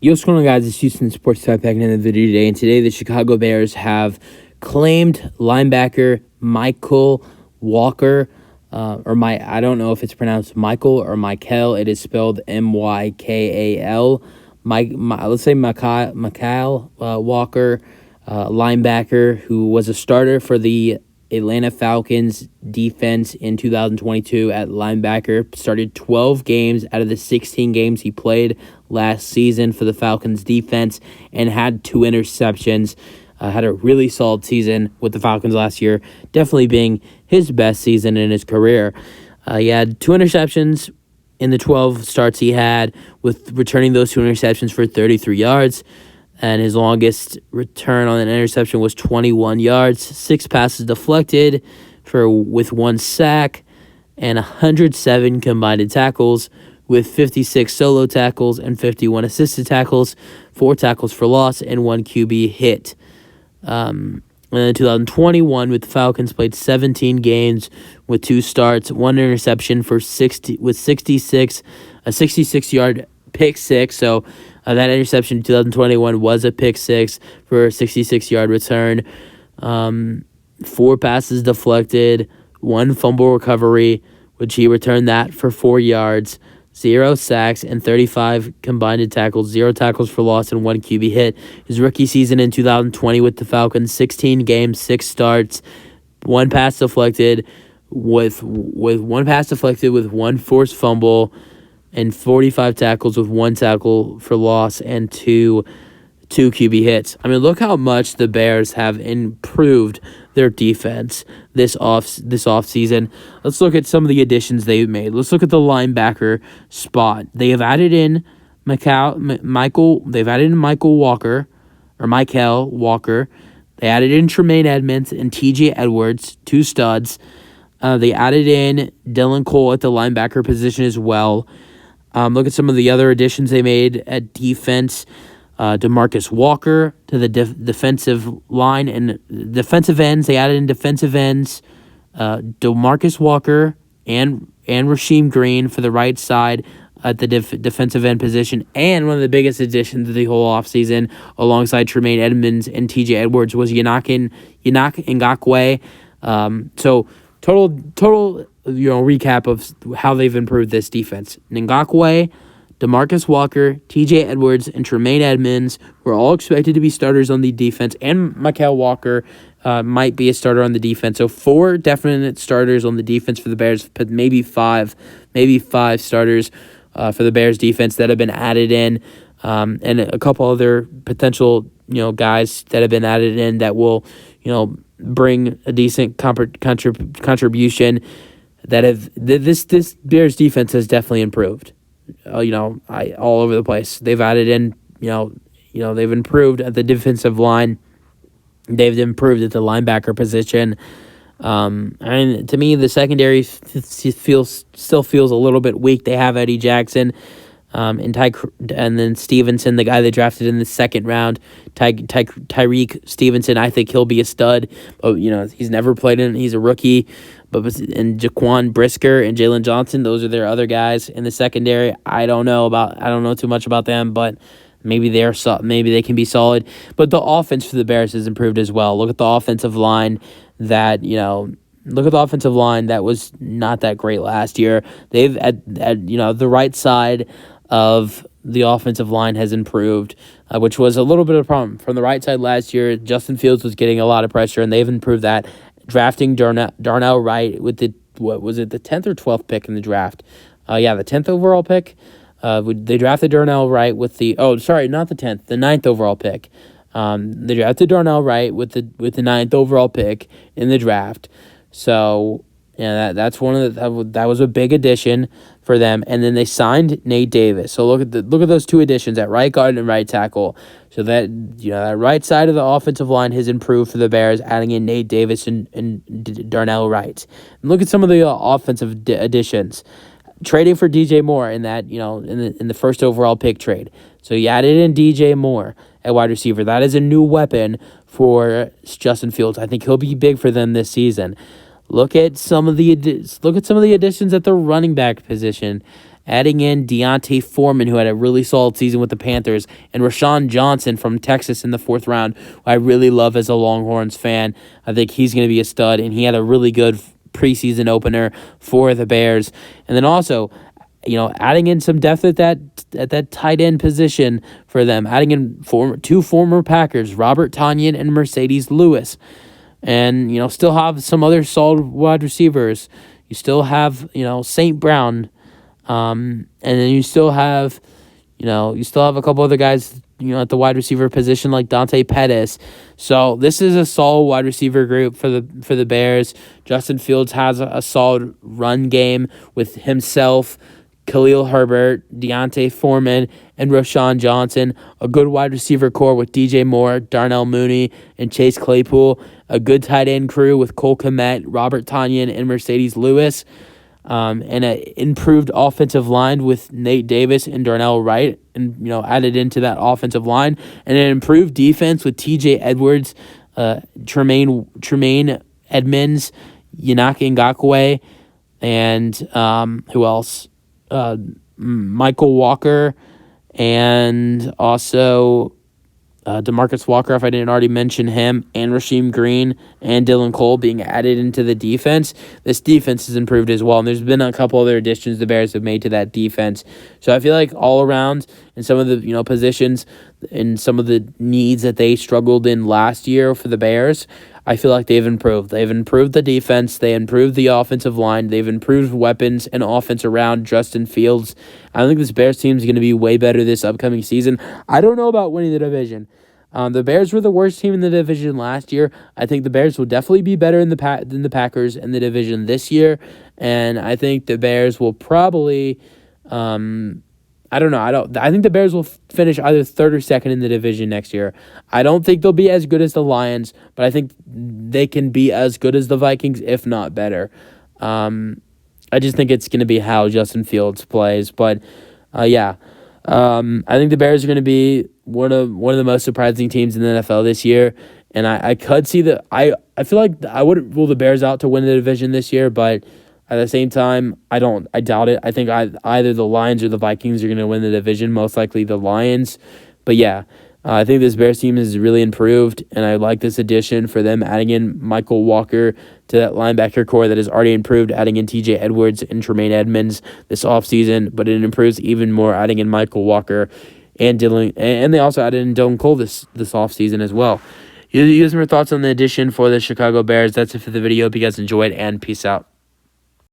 Yo, what's going on, guys? It's Houston Sports Talk back in the video today, and today the Chicago Bears have claimed linebacker Mykal Walker, I don't know if it's pronounced Mykal or Mykal. It is spelled Mykal. Let's say Mykal Walker, linebacker who was a starter for the Atlanta Falcons defense in 2022 at linebacker. Started 12 games out of the 16 games he played last season for the Falcons defense and had 2 interceptions. Had a really solid season with the Falcons last year, definitely being his best season in his career. He had 2 interceptions in the 12 starts he had, with returning those 2 interceptions for 33 yards. And his longest return on an interception was 21 yards, 6 passes deflected with 1 sack, and 107 combined tackles, with 56 solo tackles and 51 assisted tackles, 4 tackles for loss, and 1 QB hit. And in 2021, with the Falcons, played 17 games with 2 starts, 1 interception for 66-yard pick six. So that interception in 2021 was a pick six for a 66-yard return. 4 passes deflected, 1 fumble recovery, which he returned that for 4 yards, 0 sacks, and 35 combined tackles, 0 tackles for loss, and 1 QB hit. His rookie season in 2020 with the Falcons, 16 games, 6 starts, 1 pass deflected, with 1 forced fumble, and 45 tackles with 1 tackle for loss and two QB hits. I mean, look how much the Bears have improved their defense this offseason. Let's look at some of the additions they've made. Let's look at the linebacker spot. They have added in Mykal Walker. They added in Tremaine Edmonds and TJ Edwards, 2 studs. They added in Dylan Cole at the linebacker position as well. Look at some of the other additions they made at defense. DeMarcus Walker to the defensive line and defensive ends. They added in defensive ends, DeMarcus Walker and Rasheem Green for the right side at the defensive end position. And one of the biggest additions of the whole offseason, alongside Tremaine Edmonds and TJ Edwards, was Yannick Ngakoue. So total recap of how they've improved this defense. Ngakoue, DeMarcus Walker, TJ Edwards, and Tremaine Edmonds were all expected to be starters on the defense, and Mykal Walker might be a starter on the defense. So 4 definite starters on the defense for the Bears, but maybe five starters for the Bears defense that have been added in, and a couple other potential guys that have been added in that will bring a decent contribution. This Bears defense has definitely improved. All over the place. They've added in, they've improved at the defensive line. They've improved at the linebacker position. And to me, the secondary still feels a little bit weak. They have Eddie Jackson, and then Stevenson, the guy they drafted in the 2nd round, Tyreek Stevenson. I think he'll be a stud. But he's never played he's a rookie. And Jaquan Brisker and Jalen Johnson, those are their other guys in the secondary. I don't know too much about them, but maybe they can be solid. But the offense for the Bears has improved as well. Look at the offensive line that was not that great last year. They've at the right side of the offensive line has improved, which was a little bit of a problem. From the right side last year, Justin Fields was getting a lot of pressure, and they've improved that. Drafting Darnell Wright with the 10th or 12th pick in the draft? The 10th overall pick. They drafted Darnell Wright with the 9th overall pick. They drafted Darnell Wright with the 9th overall pick in the draft. So that's that was a big addition for them. And then they signed Nate Davis. So look at those 2 additions at right guard and right tackle. So that that right side of the offensive line has improved for the Bears, adding in Nate Davis and Darnell Wright. And look at some of the offensive additions. Trading for DJ Moore in that in the 1st overall pick trade. So you added in DJ Moore at wide receiver. That is a new weapon for Justin Fields. I think he'll be big for them this season. Look at some of the additions at the running back position. adding in Deontay Foreman, who had a really solid season with the Panthers, and Rashawn Johnson from Texas in the 4th round, who I really love as a Longhorns fan. I think he's going to be a stud, and he had a really good preseason opener for the Bears. And then also, adding in some depth at that tight end position for them, adding in two former Packers, Robert Tonyan and Mercedes Lewis. And, still have some other solid wide receivers. You still have, St. Brown. And then you still have a couple other guys, at the wide receiver position like Dante Pettis. So this is a solid wide receiver group for the Bears. Justin Fields has a solid run game with himself, Khalil Herbert, Deontay Foreman, and Rashawn Johnson. A good wide receiver core with DJ Moore, Darnell Mooney, and Chase Claypool. A good tight end crew with Cole Kmet, Robert Tonyan, and Mercedes Lewis. And an improved offensive line with Nate Davis and Darnell Wright, and added into that offensive line, and an improved defense with T.J. Edwards, Tremaine Edmonds, Yannick Ngakoue, and who else? Mykal Walker, and also DeMarcus Walker, if I didn't already mention him, and Rasheem Green and Dylan Cole being added into the defense. This defense has improved as well, and there's been a couple other additions the Bears have made to that defense. So I feel like all around in some of the positions and some of the needs that they struggled in last year for the Bears, I feel like they've improved. They've improved the defense. They improved the offensive line. They've improved weapons and offense around Justin Fields. I think this Bears team is going to be way better this upcoming season. I don't know about winning the division. The Bears were the worst team in the division last year. I think the Bears will definitely be better than the Packers in the division this year, and I think the Bears will probably, I think the Bears will finish either 3rd or 2nd in the division next year. I don't think they'll be as good as the Lions, but I think they can be as good as the Vikings, if not better. I just think it's going to be how Justin Fields plays, but yeah. I think the Bears are going to be one of the most surprising teams in the NFL this year, and I could see that. I feel like I wouldn't rule the Bears out to win the division this year, but at the same time, I doubt it. I think either the Lions or the Vikings are going to win the division, most likely the Lions. But yeah, I think this Bears team has really improved, and I like this addition for them, adding in Mykal Walker to that linebacker core that has already improved, adding in T.J. Edwards and Tremaine Edmonds this offseason, but it improves even more adding in Mykal Walker and Dylan, and they also added in Dylan Cole this offseason as well. You have some more thoughts on the addition for the Chicago Bears. That's it for the video. Hope you guys enjoyed, and peace out.